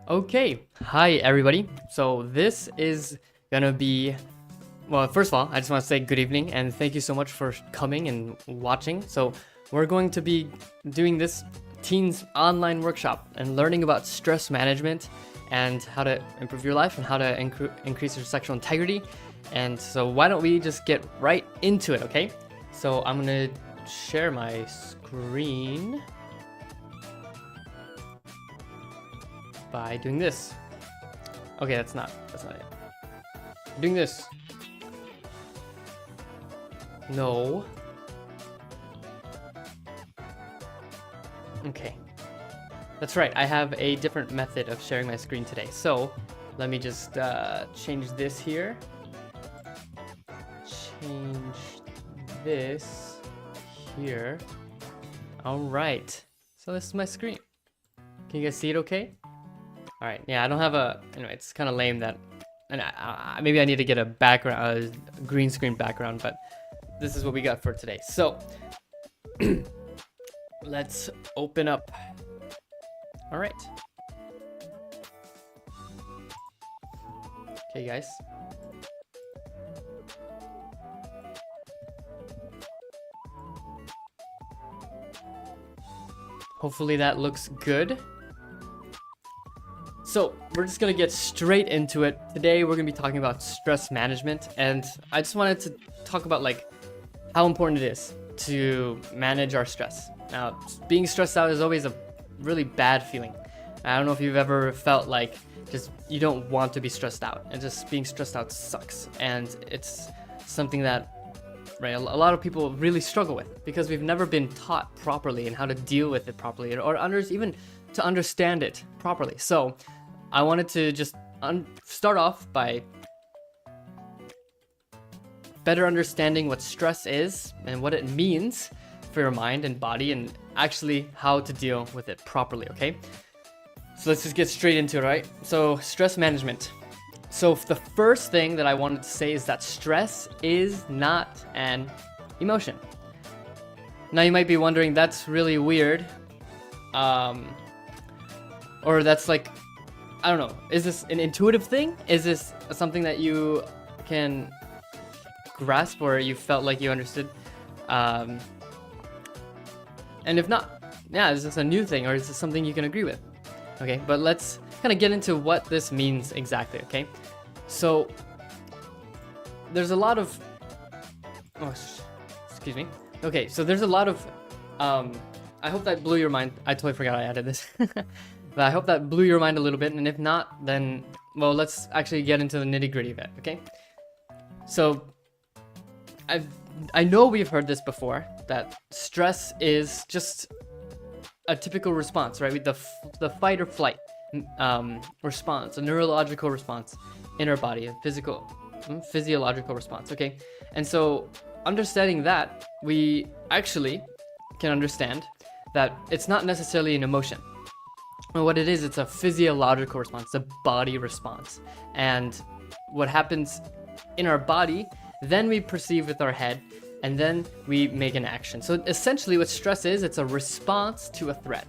Okay, hi everybody. So this is gonna be, well, first of all, I just want to say good evening and thank you so much for coming and watching. So we're going to be doing this teens online workshop and learning about stress management and how to improve your life and how to increase your sexual integrity. And so why don't we just get right into it, okay? So I'm gonna share my screen by doing this. Okay, that's not it. Doing this. No. Okay. That's right, I have a different method of sharing my screen today. So let me just change this here. Change this here. All right. So this is my screen. Can you guys see it okay? All right, yeah, I don't have anyway, it's kind of lame that, and maybe I need to get a background, a green screen background, but this is what we got for today. So, let's open up. All right. Okay, guys. Hopefully that looks good. So we're just gonna get straight into it. Today we're gonna be talking about stress management, and I just wanted to talk about like how important it is to manage our stress. Now, being stressed out is always a really bad feeling. I don't know if you've ever felt like just you don't want to be stressed out, and just being stressed out sucks. And it's something that, right, a lot of people really struggle with because we've never been taught properly and how to deal with it properly, or even to understand it properly. So I wanted to just start off by better understanding what stress is and what it means for your mind and body, and actually how to deal with it properly, okay? So let's just get straight into it, right? So stress management. So the first thing that I wanted to say is that stress is not an emotion. Now you might be wondering, that's really weird. Or that's like, I don't know, is this an intuitive thing? Is this something that you can grasp or you felt like you understood? And if not, yeah, is this a new thing or is this something you can agree with? Okay, but let's kind of get into what this means exactly, okay? So there's a lot of, excuse me. Okay, so there's a lot of, I hope that blew your mind. I totally forgot I added this. But I hope that blew your mind a little bit, and if not, then, well, let's actually get into the nitty-gritty of it, okay? So, I know we've heard this before, that stress is just a typical response, right? The fight or flight response, a neurological response in our body, a physiological response, okay? And so, understanding that, we actually can understand that it's not necessarily an emotion. And what it is, it's a physiological response, a body response. And what happens in our body, then we perceive with our head, and then we make an action. So essentially what stress is, it's a response to a threat.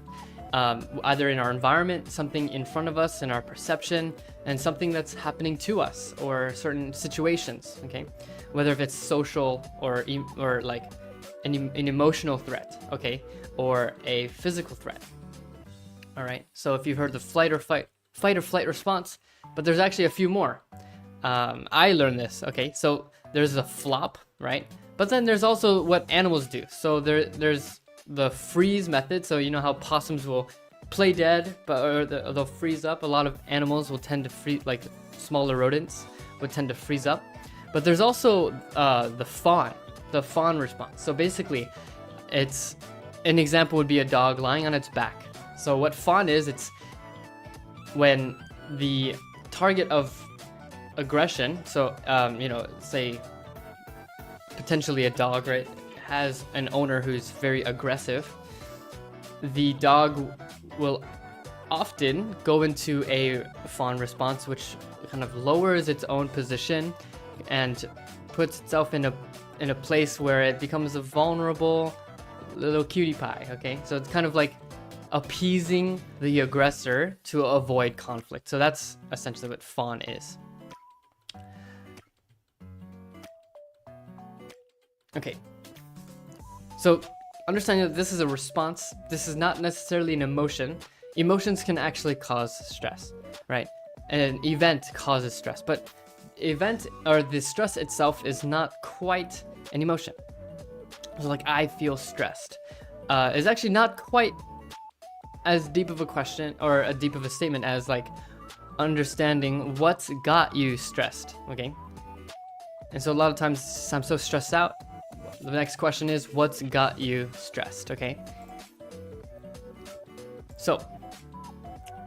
Either in our environment, something in front of us, in our perception, and something that's happening to us, or certain situations, okay? Whether if it's social or like an emotional threat, okay? Or a physical threat. All right, so if you've heard the fight or flight response, but there's actually a few more. I learned this, okay? So there's a flop, right? But then there's also what animals do. So there's the freeze method. So you know how possums will play dead, or they'll freeze up. A lot of animals will tend to freeze, like smaller rodents would tend to freeze up. But there's also the fawn response. So basically, it's an example would be a dog lying on its back. So what fawn is, it's when the target of aggression, so, you know, say potentially a dog, right, has an owner who's very aggressive, the dog will often go into a fawn response, which kind of lowers its own position and puts itself in a place where it becomes a vulnerable little cutie pie, okay? So it's kind of like appeasing the aggressor to avoid conflict. So that's essentially what fawn is. Okay. So understanding that this is a response, this is not necessarily an emotion. Emotions can actually cause stress, right? An event causes stress, but event or the stress itself is not quite an emotion. So like, I feel stressed is actually not quite as deep of a question or a deep of a statement as like understanding what's got you stressed, okay? And so a lot of times I'm so stressed out. The next question is, what's got you stressed, okay? So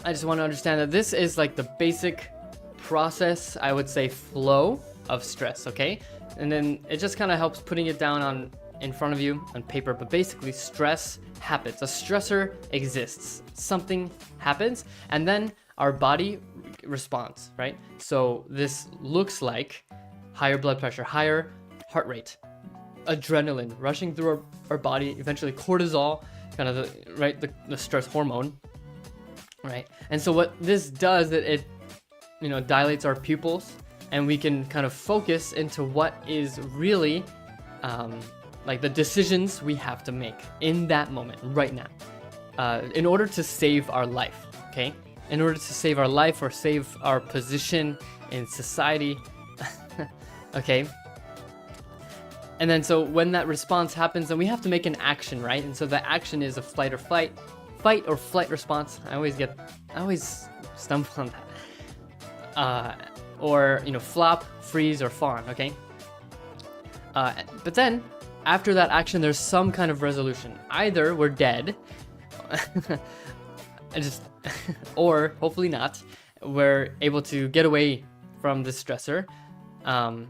I just want to understand that this is like the basic process, I would say, flow of stress, okay? And then it just kind of helps putting it down in front of you on paper. But basically, stress happens. A stressor exists. Something happens, and then our body responds, right? So this looks like higher blood pressure, higher heart rate, adrenaline rushing through our body, eventually cortisol, kind of the stress hormone, right? And so what this does, it dilates our pupils, and we can kind of focus into what is really like the decisions we have to make in that moment right now, in order to save our life, okay? In order to save our life or save our position in society, okay? And then so when that response happens, then we have to make an action, right? And so the action is a fight or flight response. I always stumble on that. Or flop, freeze, or fawn, okay? But then after that action, there's some kind of resolution. Either we're dead, or hopefully not, we're able to get away from the stressor,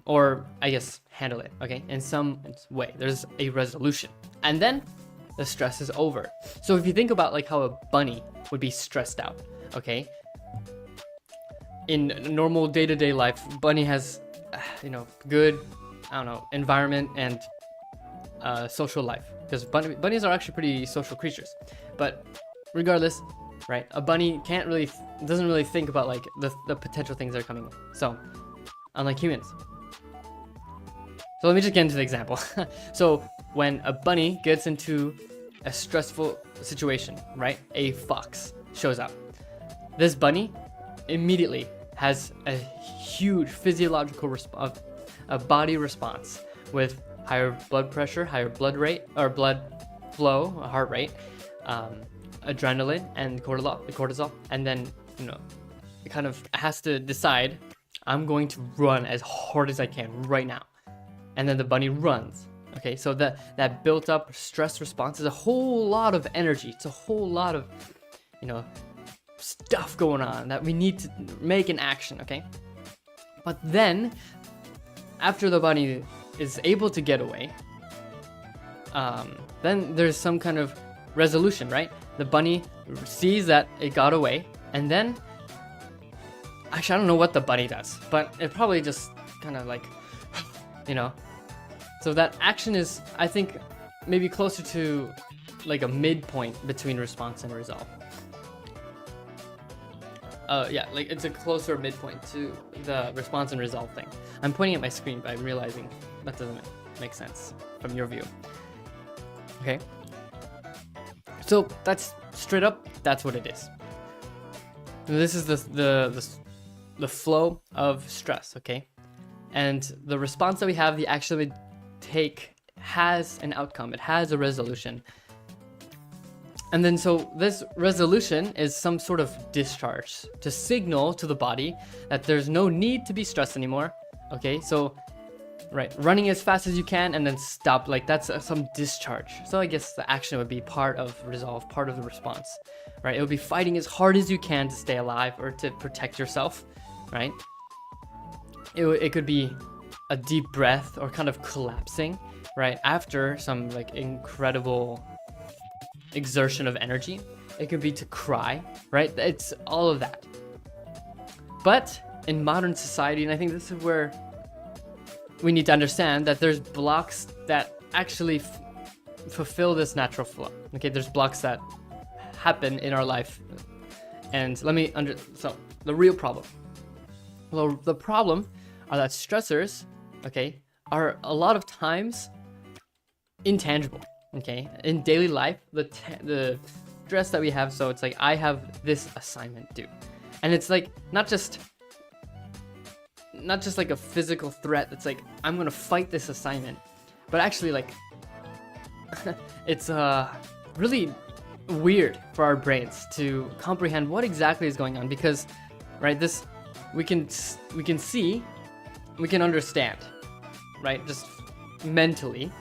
or I guess handle it, okay? In some way, there's a resolution, and then the stress is over. So if you think about like how a bunny would be stressed out, okay? In normal day-to-day life, bunny has, good, environment and social life, because bunnies are actually pretty social creatures. But regardless, right? A bunny doesn't really think about like the potential things that are coming. So unlike humans. So let me just get into the example. So when a bunny gets into a stressful situation, right? A fox shows up. This bunny immediately has a huge physiological a body response with higher blood pressure, higher blood rate or blood flow, heart rate, adrenaline and cortisol, and then it kind of has to decide, I'm going to run as hard as I can right now. And then the bunny runs. Okay, so that built up stress response is a whole lot of energy. It's a whole lot of, stuff going on that we need to make an action, okay? But then, after the bunny is able to get away, then there's some kind of resolution, right? The bunny sees that it got away, and then, actually, I don't know what the bunny does, but it probably just kind of like, So that action is, I think, maybe closer to like a midpoint between response and resolve. Yeah, like it's a closer midpoint to the response and resolve thing. I'm pointing at my screen, but I'm realizing that doesn't make sense from your view. Okay. So that's straight up, that's what it is. This is the flow of stress, okay? And the response that we have, the action we take, has an outcome. It has a resolution. And then so this resolution is some sort of discharge to signal to the body that there's no need to be stressed anymore. Okay, so right, running as fast as you can and then stop, like that's some discharge. So I guess the action would be part of resolve, part of the response, right? It would be fighting as hard as you can to stay alive or to protect yourself, right? It could be a deep breath or kind of collapsing, right? After some like incredible exertion of energy. It could be to cry, right? It's all of that. But in modern society, and I think this is where we need to understand that there's blocks that actually fulfill this natural flow. Okay, there's blocks that happen in our life. And so the real problem. Well, the problem are that stressors, okay, are a lot of times intangible, okay? In daily life, the stress that we have, so it's like, I have this assignment due. And it's like, not just like a physical threat that's like, I'm gonna fight this assignment, but actually like, it's really weird for our brains to comprehend what exactly is going on, because, right, this, we can understand, right, just mentally,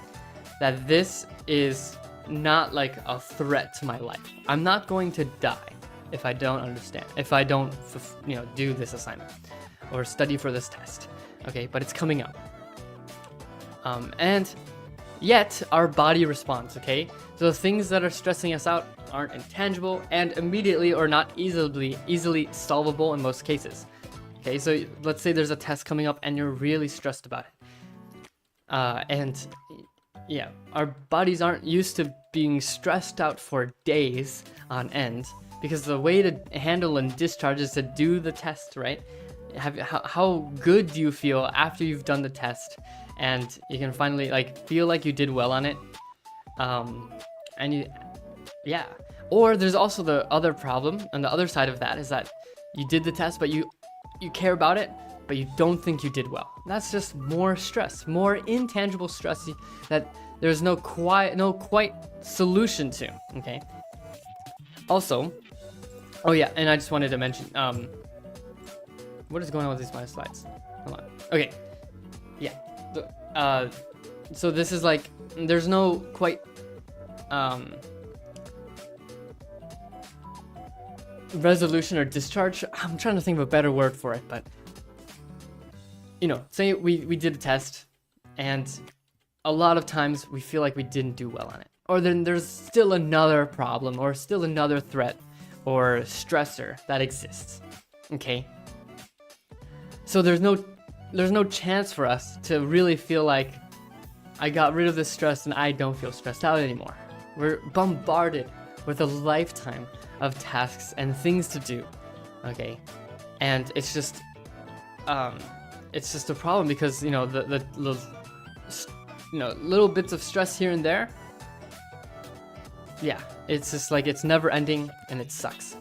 that this is not like a threat to my life. I'm not going to die if I don't understand, if I don't, do this assignment or study for this test. Okay, but it's coming up. And yet our body responds, okay? So the things that are stressing us out aren't intangible and immediately or not easily solvable in most cases. Okay, so let's say there's a test coming up and you're really stressed about it. And yeah, our bodies aren't used to being stressed out for days on end, because the way to handle and discharge is to do the test, right? How good do you feel after you've done the test and you can finally like feel like you did well on it? Yeah. Or there's also the other problem, and the other side of that is that you did the test, but you care about it, but you don't think you did well. That's just more stress, more intangible stress that there's no quite solution to, okay? Also, oh yeah, and I just wanted to mention, what is going on with these my slides? Hold on. Okay, yeah. So this is like, there's no quite, resolution or discharge. I'm trying to think of a better word for it, but say we did a test and a lot of times we feel like we didn't do well on it, or then there's still another problem or still another threat or stressor that exists. Okay, so there's no chance for us to really feel like I got rid of this stress and I don't feel stressed out anymore. We're bombarded with a lifetime of tasks and things to do, okay? And it's just a problem because the little bits of stress here and there, yeah, it's just like it's never ending and it sucks.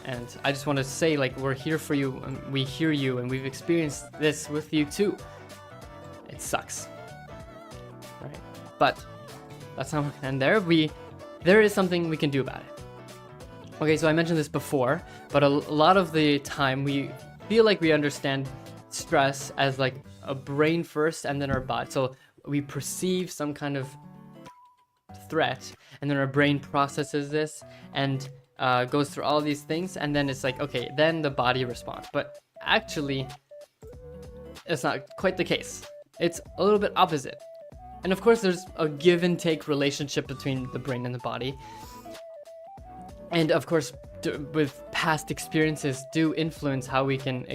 And I just want to say, like, we're here for you and we hear you and we've experienced this with you too. It sucks, right? But that's not gonna end there. There is something we can do about it. Okay, so I mentioned this before, but a lot of the time we feel like we understand stress as like a brain first and then our body. So we perceive some kind of threat and then our brain processes this and goes through all these things, and then it's like, okay, then the body responds. But actually, it's not quite the case. It's a little bit opposite. And of course, there's a give and take relationship between the brain and the body. And of course, with past experiences do influence how we can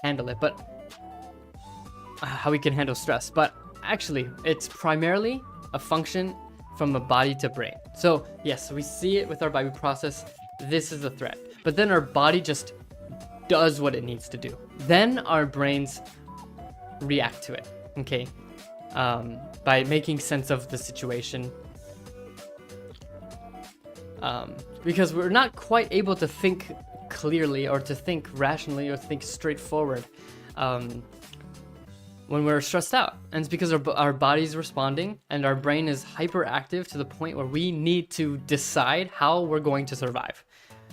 handle it, but how we can handle stress. But actually, it's primarily a function from the body to brain. So yes, we see it with our body, we process this is a threat, but then our body just does what it needs to do. Then our brains react to it, okay? By making sense of the situation. Because we're not quite able to think clearly or to think rationally or think straightforward when we're stressed out. And it's because our body's responding and our brain is hyperactive to the point where we need to decide how we're going to survive.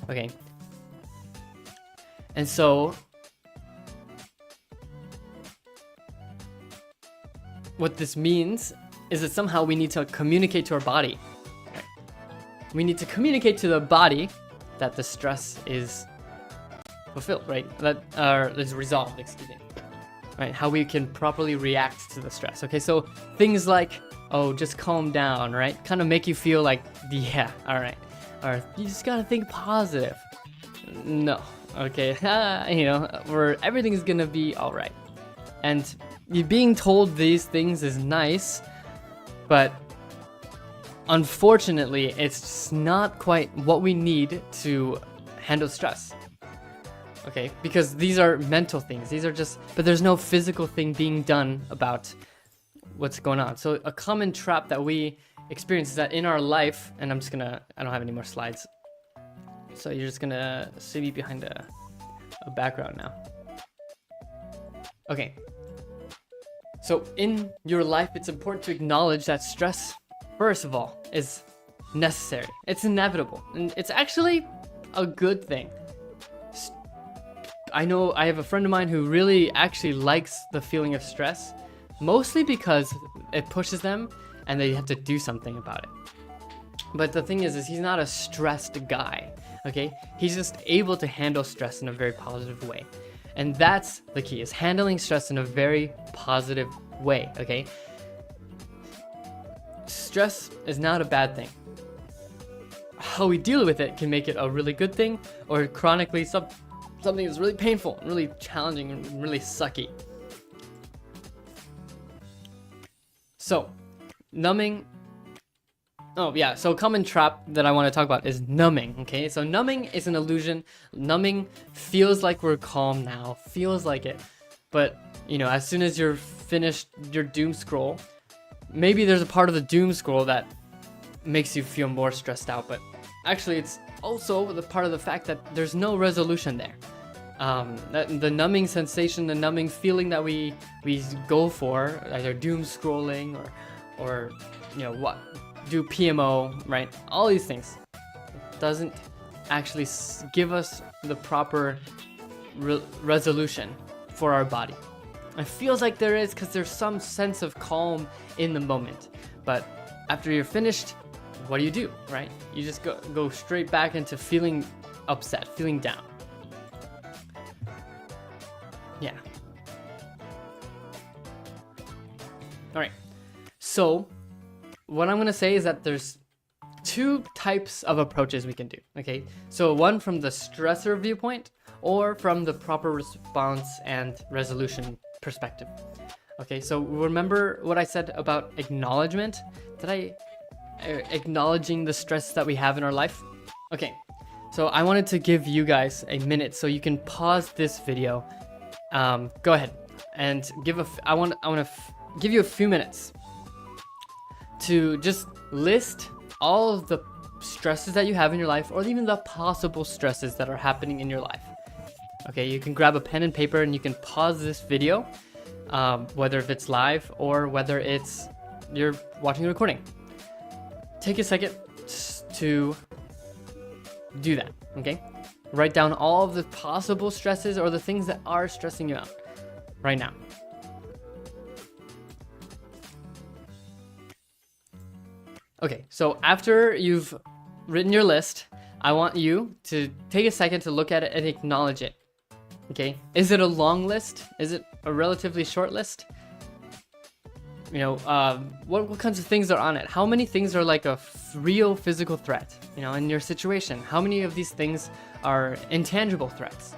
Okay. And so what this means is that somehow we need to communicate to our body. We need to communicate to the body that the stress is fulfilled, right? That is resolved, excuse me. Right? How we can properly react to the stress. Okay, so things like, oh, just calm down, right? Kind of make you feel like, yeah, all right. Or you just gotta think positive. No, okay, where everything is gonna be all right. And you being told these things is nice, but unfortunately, it's just not quite what we need to handle stress. Okay, because these are mental things. These are just, but there's no physical thing being done about what's going on. So a common trap that we experience is that in our life, and I don't have any more slides. So you're just gonna see me behind a background now. Okay. So in your life, it's important to acknowledge that stress, first of all, is necessary. It's inevitable, and it's actually a good thing. I know I have a friend of mine who really actually likes the feeling of stress, mostly because it pushes them and they have to do something about it. But the thing is he's not a stressed guy, okay? He's just able to handle stress in a very positive way. And that's the key, is handling stress in a very positive way, okay? Stress is not a bad thing. How we deal with it can make it a really good thing, or chronically something that's really painful, really challenging, and really sucky. So, numbing. Oh yeah, so a common trap that I want to talk about is numbing, okay? So numbing is an illusion. Numbing feels like we're calm now, feels like it. But, you know, as soon as you're finished your doom scroll, maybe there's a part of the doom scroll that makes you feel more stressed out, but actually it's also the part of the fact that there's no resolution there. The numbing sensation, the numbing feeling that we go for, either doom scrolling or you know what, do PMO, right? All these things doesn't actually give us the proper resolution for our body. It feels like there is, because there's some sense of calm in the moment, but after you're finished, what do, right? You just go straight back into feeling upset, feeling down. Yeah. All right. So what I'm going to say is that there's two types of approaches we can do, okay? So one from the stressor viewpoint, or from the proper response and resolution perspective. Okay, so remember what I said about acknowledgement? Acknowledging the stress that we have in our life? Okay, so I wanted to give you guys a minute so you can pause this video. Go ahead and I want to give you a few minutes to just list all of the stresses that you have in your life, or even the possible stresses that are happening in your life. Okay, you can grab a pen and paper and you can pause this video, whether if it's live or whether it's you're watching a recording. Take a second to do that, okay? Write down all of the possible stresses or the things that are stressing you out right now. Okay, so after you've written your list, I want you to take a second to look at it and acknowledge it. Okay, is it a long list? Is it a relatively short list? You know, what kinds of things are on it? How many things are like a real physical threat, you know, in your situation? How many of these things are intangible threats?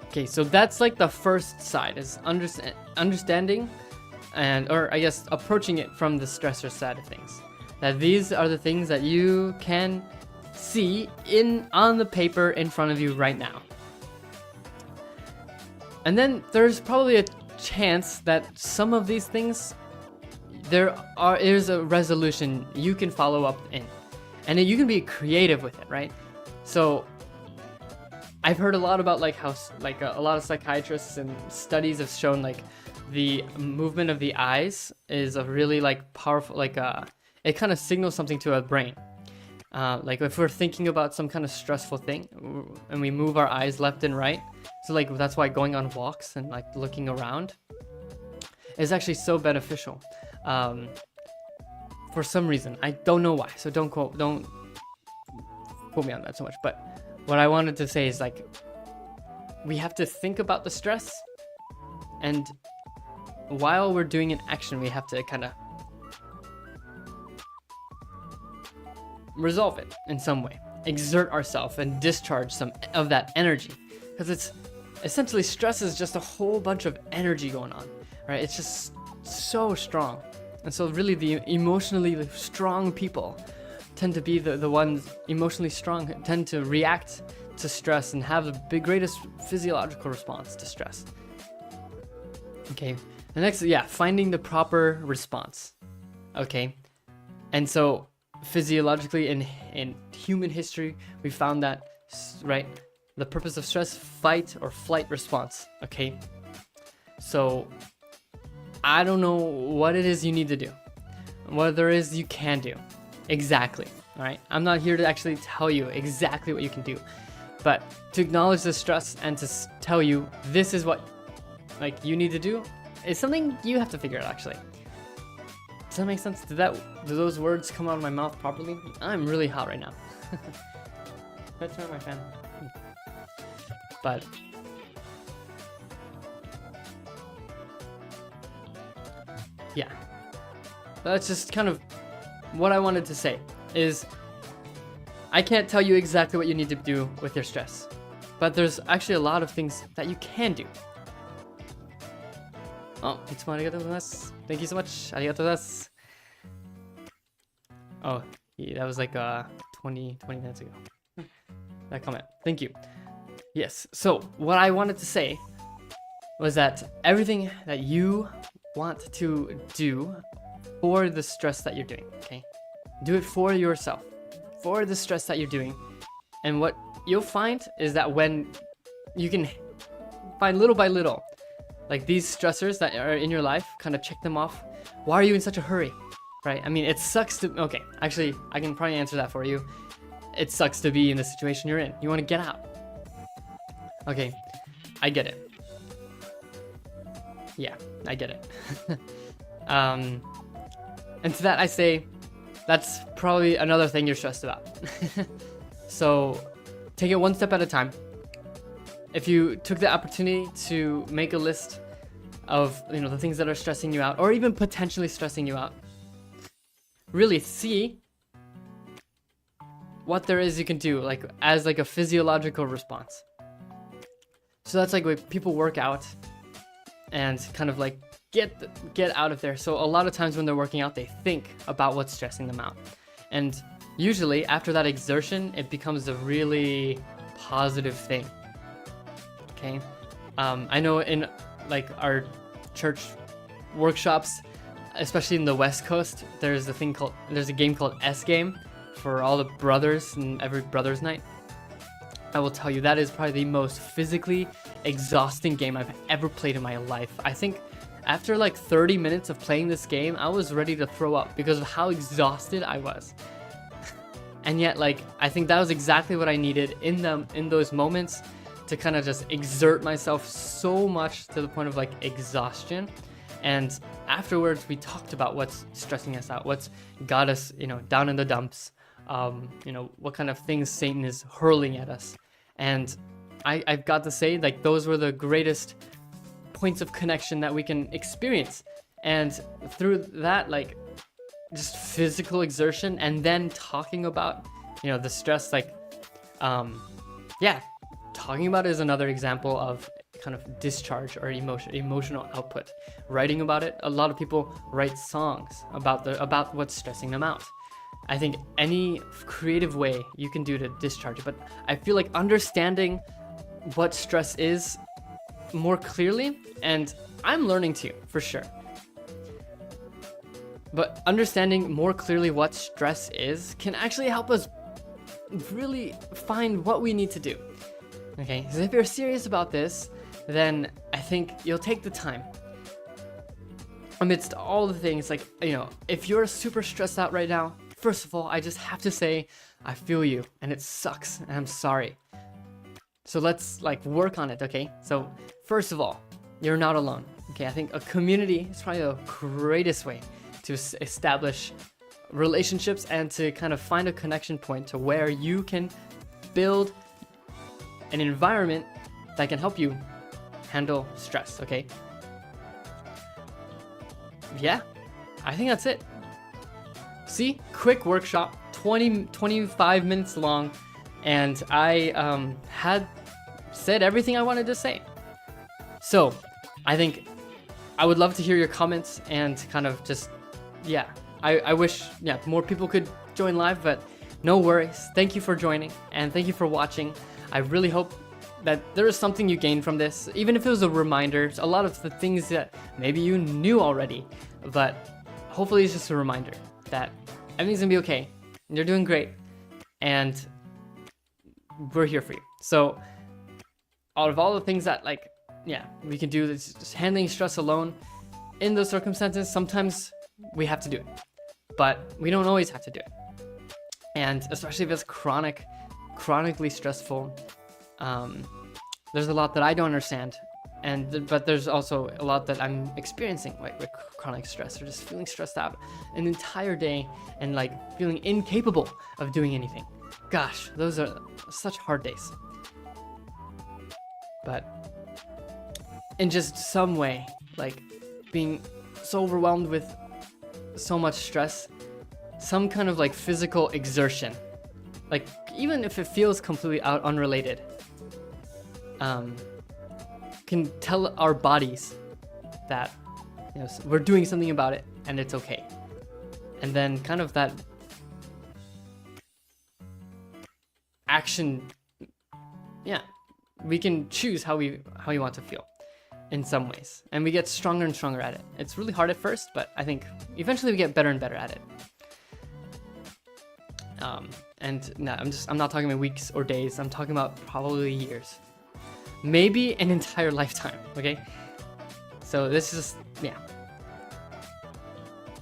Okay, so that's like the first side, is understanding or I guess approaching it from the stressor side of things. That these are the things that you can see on the paper in front of you right now. And then there's probably a chance that some of these things, there's a resolution you can follow up in, and you can be creative with it, right? So I've heard a lot about like how like a lot of psychiatrists and studies have shown like the movement of the eyes is a really like powerful, like it kind of signals something to our brain. Like if we're thinking about some kind of stressful thing and we move our eyes left and right, so like that's why going on walks and like looking around is actually so beneficial. For some reason, I don't know why, so don't quote me on that so much. But what I wanted to say is like we have to think about the stress, and while we're doing an action, we have to kind of resolve it in some way, exert ourselves and discharge some of that energy, because it's essentially, stress is just a whole bunch of energy going on, right? It's just so strong, And so really the emotionally strong people tend to be the ones emotionally strong, tend to react to stress and have the greatest physiological response to stress. Okay, the next, yeah, finding the proper response. Okay, and so physiologically in human history, we found that, right, the purpose of stress, fight or flight response. Okay, so I don't know what it is you need to do, what there is you can do exactly. All right, I'm not here to actually tell you exactly what you can do, but to acknowledge the stress and to tell you this is what like you need to do is something you have to figure out. Actually, does that make sense? Do those words come out of my mouth properly? I'm really hot right now. Let's turn on my fan. But yeah, that's just kind of what I wanted to say. Is I can't tell you exactly what you need to do with your stress, but there's actually a lot of things that you can do. Oh, itsumo arigatou gozaimasu. Thank you so much. Arigatou gozaimasu. Oh, yeah, that was like 20 minutes ago. That comment. Thank you. Yes. So what I wanted to say was that everything that you want to do for the stress that you're doing, okay? Do it for yourself, for the stress that you're doing. And what you'll find is that when you can find little by little, like these stressors that are in your life, kind of check them off. Why are you in such a hurry, right? I mean, it sucks to, okay, actually, I can probably answer that for you. It sucks to be in the situation you're in. You want to get out. Okay, I get it. Yeah, I get it. And to that I say, that's probably another thing you're stressed about. So take it one step at a time. If you took the opportunity to make a list of, you know, the things that are stressing you out or even potentially stressing you out, really see what there is you can do, like as like a physiological response. So that's like when people work out and kind of like get out of there. So a lot of times when they're working out, they think about what's stressing them out. And usually after that exertion, it becomes a really positive thing. Okay. I know in like our church workshops, especially in the West Coast, there's a game called S Game for all the brothers and every brothers night. I will tell you that is probably the most physically exhausting game I've ever played in my life. I think after like 30 minutes of playing this game, I was ready to throw up because of how exhausted I was. And yet, like, I think that was exactly what I needed in those moments to kind of just exert myself so much to the point of like exhaustion. And afterwards, we talked about what's stressing us out, what's got us, you know, down in the dumps. You know, what kind of things Satan is hurling at us. And I've got to say, like, those were the greatest points of connection that we can experience. And through that, like, just physical exertion and then talking about, you know, the stress, like, yeah, talking about it is another example of kind of discharge or emotional output. Writing about it, a lot of people write songs about what's stressing them out. I think any creative way you can do to discharge it, but I feel like understanding what stress is more clearly, and I'm learning to, for sure. But understanding more clearly what stress is can actually help us really find what we need to do. Okay, so if you're serious about this, then I think you'll take the time. Amidst all the things, like, you know, if you're super stressed out right now, first of all, I just have to say, I feel you, and it sucks, and I'm sorry. So let's, like, work on it, okay? So, first of all, you're not alone, okay? I think a community is probably the greatest way to establish relationships and to kind of find a connection point to where you can build an environment that can help you handle stress, okay? Yeah, I think that's it. See, quick workshop, 25 minutes long, and I had said everything I wanted to say. So I think I would love to hear your comments and kind of just yeah, I wish, yeah, more people could join live, but no worries. Thank you for joining, and thank you for watching. I really hope that there is something you gained from this, even if it was a reminder. A lot of the things that maybe you knew already, but hopefully it's just a reminder that everything's gonna be okay. You're doing great, and we're here for you. So out of all the things that, like, yeah, we can do, this just handling stress alone in those circumstances. Sometimes we have to do it, but we don't always have to do it. And especially if it's chronically stressful, there's a lot that I don't understand, but there's also a lot that I'm experiencing, like with chronic stress, or just feeling stressed out an entire day and like feeling incapable of doing anything. Gosh, those are such hard days. But in just some way, like being so overwhelmed with so much stress, some kind of like physical exertion, like even if it feels completely unrelated, can tell our bodies that, you know, we're doing something about it and it's okay. And then kind of that action, yeah, we can choose how we want to feel in some ways, and we get stronger and stronger at it. It's really hard at first, but I think eventually we get better and better at it. And no, I'm not talking about weeks or days. I'm talking about probably years, maybe an entire lifetime. Okay, so this is, yeah.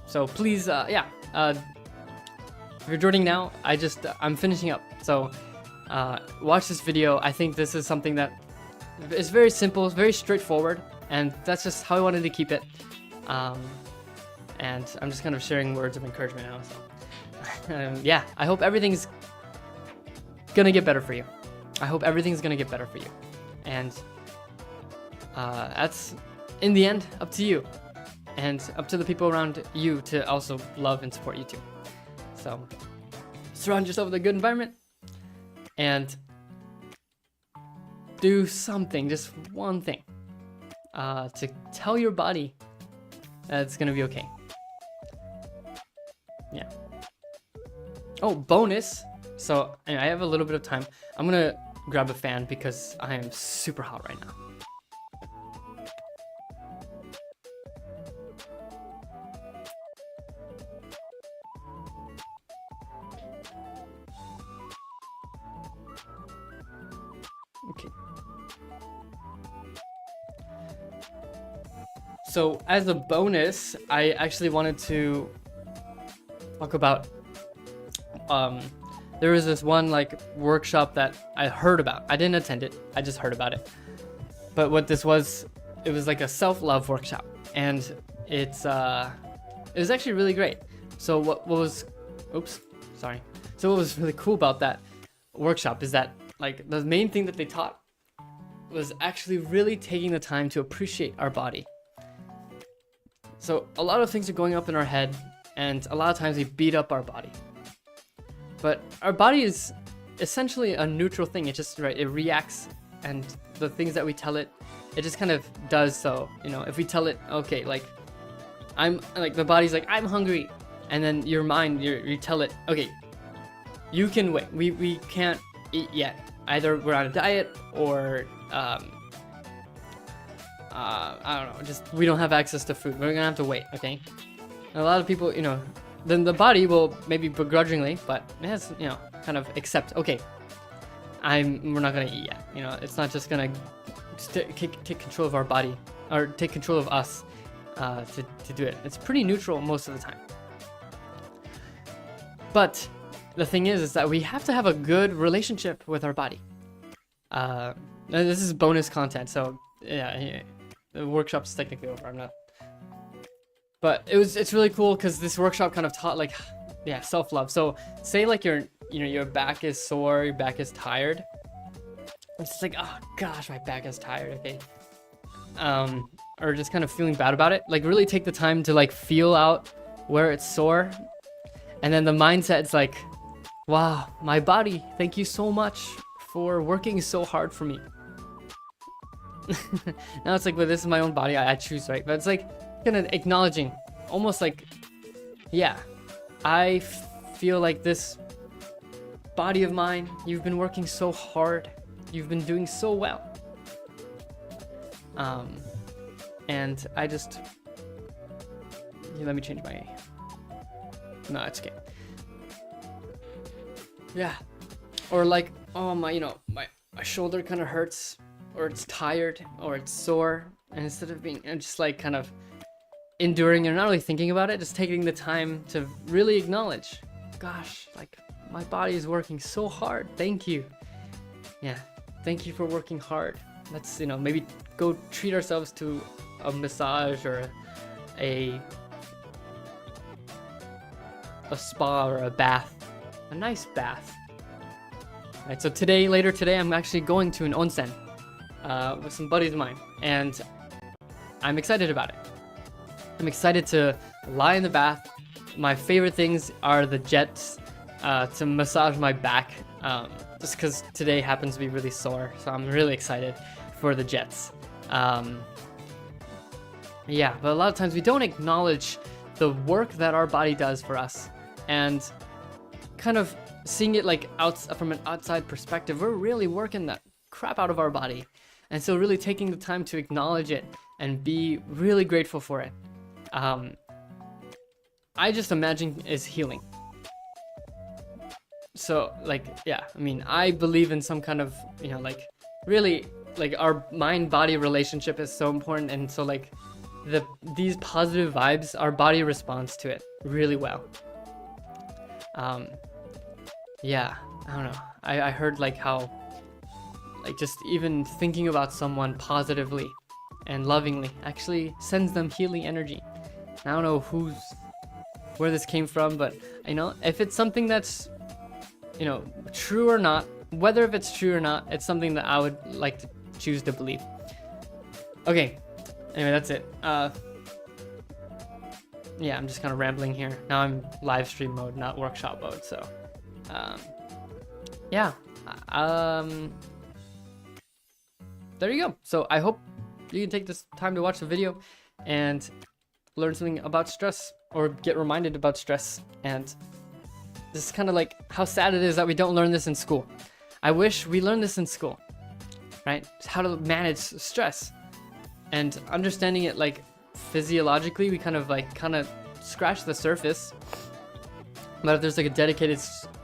So please, yeah, if you're joining now, I'm finishing up. So watch this video. I think this is something that is very simple, it's very straightforward, and that's just how I wanted to keep it. And I'm just kind of sharing words of encouragement now. So yeah, I hope everything's gonna get better for you. I hope everything's gonna get better for you. And that's, in the end, up to you. And up to the people around you to also love and support you too. So surround yourself with a good environment and do something, just one thing, to tell your body that it's gonna be okay. Yeah. Oh, bonus. So anyway, I have a little bit of time. I'm gonna grab a fan because I am super hot right now. Okay. So as a bonus, I actually wanted to talk about, there was this one like workshop that I heard about. I didn't attend it, I just heard about it. But what this was, it was like a self-love workshop, and it was actually really great. So what was really cool about that workshop is that, like, the main thing that they taught was actually really taking the time to appreciate our body. So a lot of things are going up in our head, and a lot of times we beat up our body. But our body is essentially a neutral thing. It just, right, it reacts, and the things that we tell it, it just kind of does. So, you know, if we tell it, okay, like, the body's like, I'm hungry, and then your mind, you tell it, okay, you can wait. We can't eat yet. Either we're on a diet, or I don't know, just we don't have access to food. We're gonna have to wait, okay? And a lot of people, you know, then the body will maybe begrudgingly, but it has, you know, kind of accept, okay, we're not gonna eat yet. You know, it's not just gonna take control of our body, or take control of us to do it. It's pretty neutral most of the time. But the thing is that we have to have a good relationship with our body. This is bonus content, so yeah, the workshop's technically over. I'm not. But it's really cool because this workshop kind of taught, like, yeah, self-love. So say like your back is sore, your back is tired. It's just like, oh gosh, my back is tired, okay? Or just kind of feeling bad about it. Like, really take the time to like feel out where it's sore. And then the mindset's like, wow, my body, thank you so much for working so hard for me. Now it's like, well, this is my own body, I choose, right? But it's like kind of acknowledging, almost like yeah, I feel like this body of mine, you've been working so hard, you've been doing so well. And I just, let me change my, no, it's okay. Yeah, or like, oh my, my shoulder kind of hurts, or it's tired, or it's sore, and instead of being just like kind of enduring and not really thinking about it, just taking the time to really acknowledge, gosh, like my body is working so hard. Thank you. Yeah, thank you for working hard. Let's, maybe go treat ourselves to a massage or a spa or a bath, a nice bath. All right, so later today, I'm actually going to an onsen with some buddies of mine, and I'm excited about it. I'm excited to lie in the bath. My favorite things are the jets to massage my back, just because today happens to be really sore, so I'm really excited for the jets. Yeah, but a lot of times we don't acknowledge the work that our body does for us, and kind of seeing it like from an outside perspective, we're really working that crap out of our body. And so really taking the time to acknowledge it and be really grateful for it, I just imagine is healing. So like, yeah, I mean, I believe in some kind of, like really like our mind-body relationship is so important. And so like these positive vibes, our body responds to it really well. Yeah, I don't know. I heard like how, like just even thinking about someone positively and lovingly actually sends them healing energy. I don't know where this came from, but if it's something that's, true or not, whether if it's true or not, it's something that I would like to choose to believe. Okay, anyway, that's it. Yeah, I'm just kind of rambling here. Now I'm live stream mode, not workshop mode, so yeah. There you go. So I hope you can take this time to watch the video and learn something about stress, or get reminded about stress. And this is kind of like how sad it is that we don't learn this in school. I wish we learned this in school, right? How to manage stress, and understanding it like physiologically. We kind of scratch the surface, but if there's like a dedicated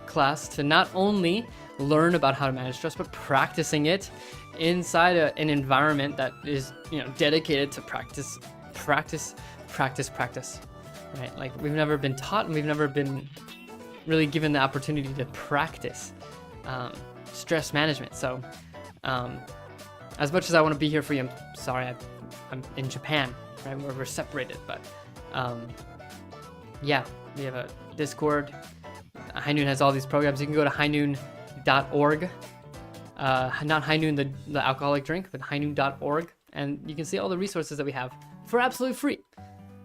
class to not only learn about how to manage stress, but practicing it inside an environment that is, dedicated to practice, right? Like we've never been taught, and we've never been really given the opportunity to practice stress management. So as much as I want to be here for you, I'm sorry, I'm in Japan, right, where we're separated, but yeah, we have a Discord. High Noon has all these programs. You can go to highnoon.org, not High Noon the alcoholic drink, but highnoon.org, and you can see all the resources that we have for absolutely free.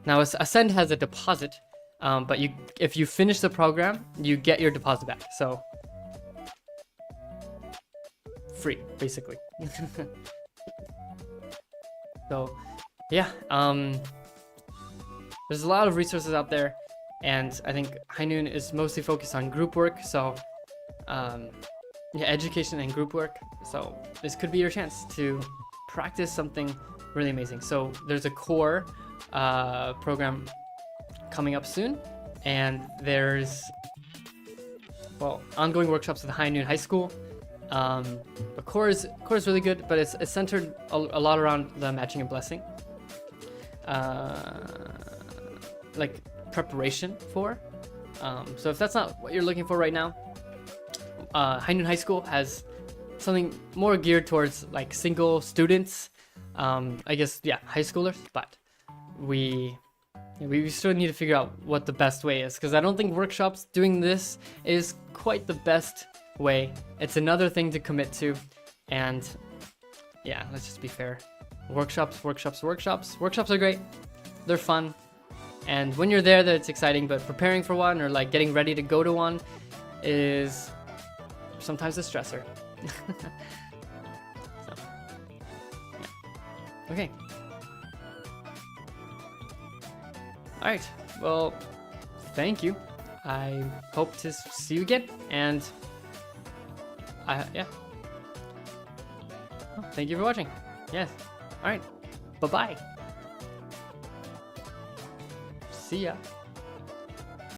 Now Ascend has a deposit, but if you finish the program, you get your deposit back. So free, basically. So yeah, there's a lot of resources out there, and I think High Noon is mostly focused on group work. So yeah, education and group work. So this could be your chance to practice something really amazing. So there's a core program coming up soon, and there's ongoing workshops at the High Noon High School. But core is really good, but it's centered a lot around the matching and blessing, like preparation for. So if that's not what you're looking for right now, High Noon High School has something more geared towards like single students, I guess, yeah, high schoolers. But we still need to figure out what the best way is, because I don't think workshops doing this is quite the best way. It's another thing to commit to, and yeah, let's just be fair. Workshops are great. They're fun, and when you're there, it's exciting. But preparing for one, or like getting ready to go to one, is sometimes a stressor. So, yeah. Okay. All right. Well, thank you. I hope to see you again, and yeah. Oh, thank you for watching. Yes. All right. Bye bye. See ya.